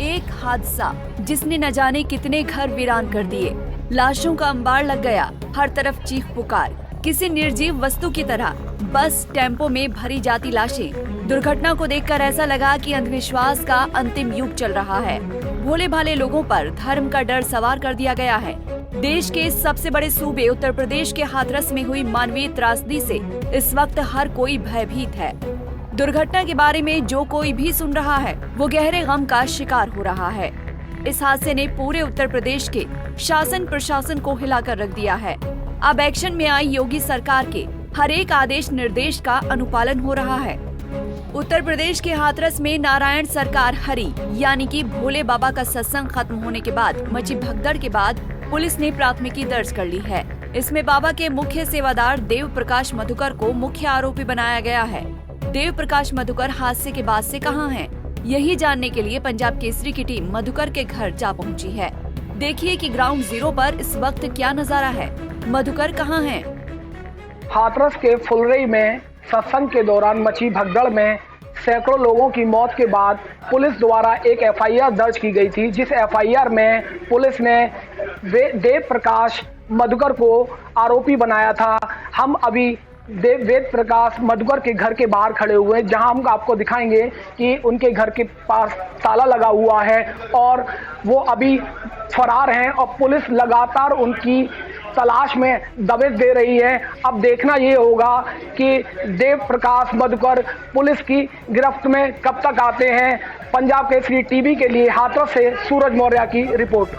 एक हादसा जिसने न जाने कितने घर वीरान कर दिए। लाशों का अंबार लग गया, हर तरफ चीख पुकार। किसी निर्जीव वस्तु की तरह बस टेम्पो में भरी जाती लाशें। दुर्घटना को देखकर ऐसा लगा कि अंधविश्वास का अंतिम युग चल रहा है। भोले भाले लोगों पर धर्म का डर सवार कर दिया गया है। देश के सबसे बड़े सूबे उत्तर प्रदेश के हाथरस में हुई मानवीय त्रासदी से इस वक्त हर कोई भयभीत है। दुर्घटना के बारे में जो कोई भी सुन रहा है वो गहरे गम का शिकार हो रहा है। इस हादसे ने पूरे उत्तर प्रदेश के शासन प्रशासन को हिलाकर रख दिया है। अब एक्शन में आई योगी सरकार के हर एक आदेश निर्देश का अनुपालन हो रहा है। उत्तर प्रदेश के हाथरस में नारायण सरकार हरि यानी कि भोले बाबा का सत्संग खत्म होने के बाद मची भगदड़ के बाद पुलिस ने प्राथमिकी दर्ज कर ली है। इसमें बाबा के मुख्य सेवादार देव प्रकाश मधुकर को मुख्य आरोपी बनाया गया है। देव प्रकाश मधुकर हादसे के बाद से कहां हैं? यही जानने के लिए पंजाब केसरी की टीम मधुकर के घर जा पहुंची है। देखिए कि ग्राउंड जीरो पर इस वक्त क्या नजारा है। मधुकर कहां हैं? हाथरस के फुलरई में सत्संग के दौरान मची भगदड़ में सैकड़ों लोगों की मौत के बाद पुलिस द्वारा एक एफआईआर दर्ज की गई थी, जिस एफआईआर में पुलिस ने देव प्रकाश मधुकर को आरोपी बनाया था। हम अभी वेद प्रकाश मधुकर के घर के बाहर खड़े हुए हैं, जहां हम आपको दिखाएंगे कि उनके घर के पास ताला लगा हुआ है और वो अभी फरार हैं और पुलिस लगातार उनकी तलाश में दबिश दे रही है। अब देखना ये होगा कि देव प्रकाश मधुकर पुलिस की गिरफ्त में कब तक आते हैं। पंजाब केसरी टीवी के लिए हाथरस से सूरज मौर्य की रिपोर्ट।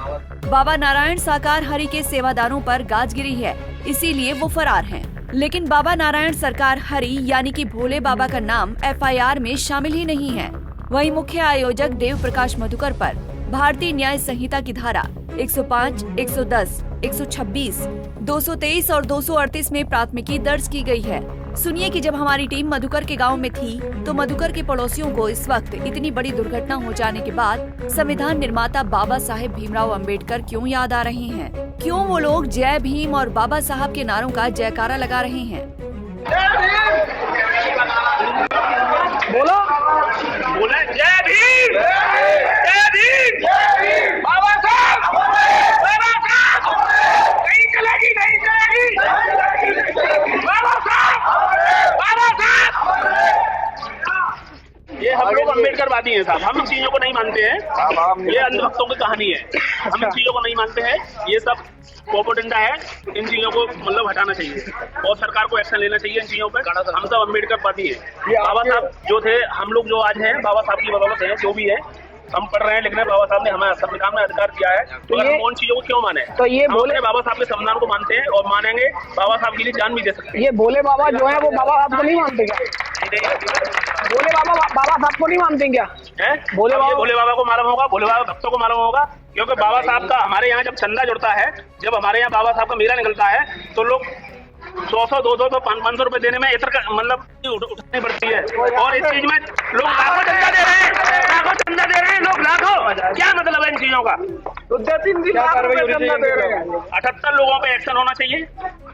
बाबा नारायण साकार हरि के सेवादारों पर गाज गिरी है, इसीलिए वो फरार हैं। लेकिन बाबा नारायण सरकार हरि यानी कि भोले बाबा का नाम एफआईआर में शामिल ही नहीं है। वहीं मुख्य आयोजक देव प्रकाश मधुकर पर भारतीय न्याय संहिता की धारा 105, 110, 126, 223 और 238 में प्राथमिकी दर्ज की गई है। सुनिए कि जब हमारी टीम मधुकर के गांव में थी तो मधुकर के पड़ोसियों को इस वक्त इतनी बड़ी दुर्घटना हो जाने के बाद संविधान निर्माता बाबा साहेब भीमराव अंबेडकर क्यों याद आ रहे हैं? क्यों वो लोग जय भीम और बाबा साहब के नारों का जयकारा लगा रहे हैं? बोलो बोले जय भीम, जय भीम, बाबा साहब, बाबा साहब, नहीं चलेगी, नहीं चलेगी, बाबा साहब, बाबा साहब। ये हम लोग अम्बेडकरवादी हैं साहब, हम इन चीजों को नहीं मानते हैं। ये अंधभक्तों की कहानी है, हम इन चीजों को नहीं मानते हैं। ये सब प्रोपेगेंडा है, इन चीजों को मतलब हटाना चाहिए और सरकार को एक्शन लेना चाहिए इन चीजों पे। हम सब अम्बेडकरवादी हैं। बाबा साहब जो थे, हम लोग जो आज हैं बाबा साहब की बदौलत हैं, जो भी है हम पढ़ रहे हैं, लेकिन बाबा साहब ने हमें संविधान में अधिकार दिया है, तो हम उन चीजों को क्यों माने? तो ये बोले बाबा साहब के संविधान को मानते हैं और मानेंगे, बाबा साहब के लिए जान भी दे सकते हैं। ये भोले बाबा जो है वो बाबा साहब को नहीं मानते क्या? भोले बाबा बाबा साहब को नहीं मानते क्या? भोले बाबा को मालूम होगा, भोले बाबा भक्तों को मालूम होगा, क्योंकि बाबा साहब का हमारे यहाँ जब चंदा जुड़ता है, जब हमारे यहाँ बाबा साहब का मेला निकलता है, तो लोग 100, 200, 500 रुपए देने में इतर मतलब उठानी पड़ती है। और इस चीज में लोग लाखों चंदा दे रहे हैं, लाखों चंदा दे रहे हैं लोग, लाखों। क्या मतलब है इन चीजों का? 78 लोगों पे एक्शन होना चाहिए,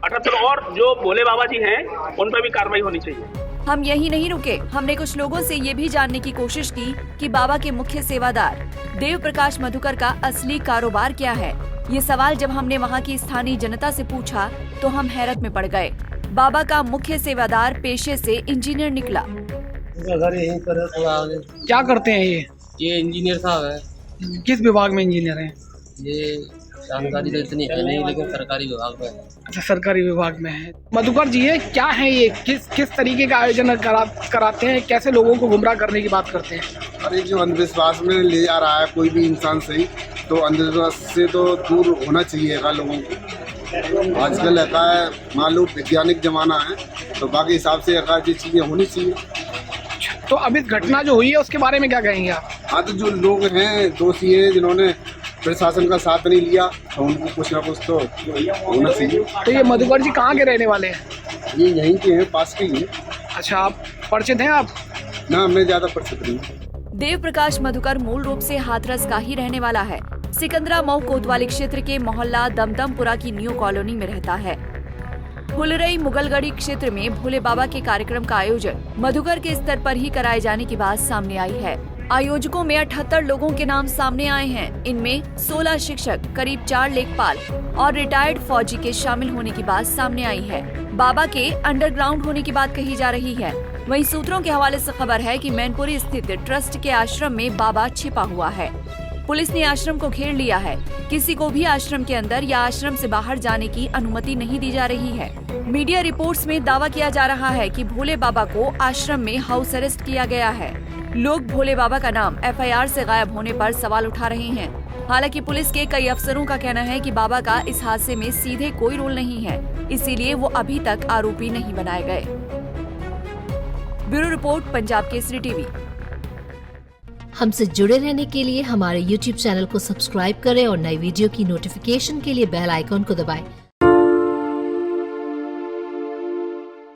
78 और जो भोले बाबा जी हैं उन पे भी कार्रवाई होनी चाहिए। हम यही नहीं रुके, हमने कुछ लोगों से ये भी जानने की कोशिश की कि बाबा के मुख्य सेवादार देव प्रकाश मधुकर का असली कारोबार क्या है। ये सवाल जब हमने वहाँ की स्थानीय जनता से पूछा तो हम हैरत में पड़ गए। बाबा का मुख्य सेवादार पेशे से इंजीनियर निकला। घर यहीं पर है, थोड़ा आगे। क्या करते हैं ये इंजीनियर साहब है। किस विभाग में इंजीनियर हैं? ये जानकारी तो इतनी है नहीं, लेकिन सरकारी विभाग में है। अच्छा, सरकारी विभाग में है। मधुकर जी है क्या है ये? किस तरीके का आयोजन कराते हैं? कैसे लोगों को गुमराह करने की बात करते हैं? अरे जो अंधविश्वास में ले जा रहा है कोई भी इंसान सही, तो अंधविश्वास से तो दूर होना चाहिए लोगों को। आजकल ऐसा है, मान लो वैज्ञानिक जमाना है, तो बाकी हिसाब से ऐसी चीजें होनी चाहिए। तो अब इस घटना जो हुई है उसके बारे में क्या कहेंगे आप? हाँ, तो जो लोग हैं, दोषी हैं, जिन्होंने प्रशासन का साथ नहीं लिया, तो उनको कुछ ना कुछ तो होना चाहिए। तो ये मधुकर जी कहाँ के रहने वाले हैं? ये यहीं के हैं, पास के ही हैं। अच्छा, आप परिचित हैं आप? ना, मैं ज्यादा परिचित नहीं। देव प्रकाश मधुकर मूल रूप से हाथरस का ही रहने वाला है। सिकंदरा मऊ कोतवाली क्षेत्र के मोहल्ला दमदमपुरा की न्यू कॉलोनी में रहता है। फुलरई मुगलगढ़ी क्षेत्र में भोले बाबा के कार्यक्रम का आयोजन मधुकर के स्तर पर ही कराए जाने की बात सामने आई है। आयोजकों में 78 लोगों के नाम सामने आए हैं। इनमें 16 शिक्षक, करीब 4 लेखपाल और रिटायर्ड फौजी के शामिल होने की बात सामने आई है। बाबा के अंडरग्राउंड होने की बात कही जा रही है। वहीं सूत्रों के हवाले से खबर है कि मैनपुरी स्थित ट्रस्ट के आश्रम में बाबा छिपा हुआ है। पुलिस ने आश्रम को घेर लिया है। किसी को भी आश्रम के अंदर या आश्रम से बाहर जाने की अनुमति नहीं दी जा रही है। मीडिया रिपोर्ट्स में दावा किया जा रहा है कि भोले बाबा को आश्रम में हाउस अरेस्ट किया गया है। लोग भोले बाबा का नाम FIR से गायब होने पर सवाल उठा रहे हैं। हालांकि पुलिस के कई अफसरों का कहना है कि बाबा का इस हादसे में सीधे कोई रोल नहीं है, इसीलिए वो अभी तक आरोपी नहीं बनाए गए। Bureau report, Punjab Kesari TV. हमसे जुड़े रहने के लिए हमारे YouTube चैनल को सब्सक्राइब करें और नई वीडियो की नोटिफिकेशन के लिए बेल आइकॉन को दबाएं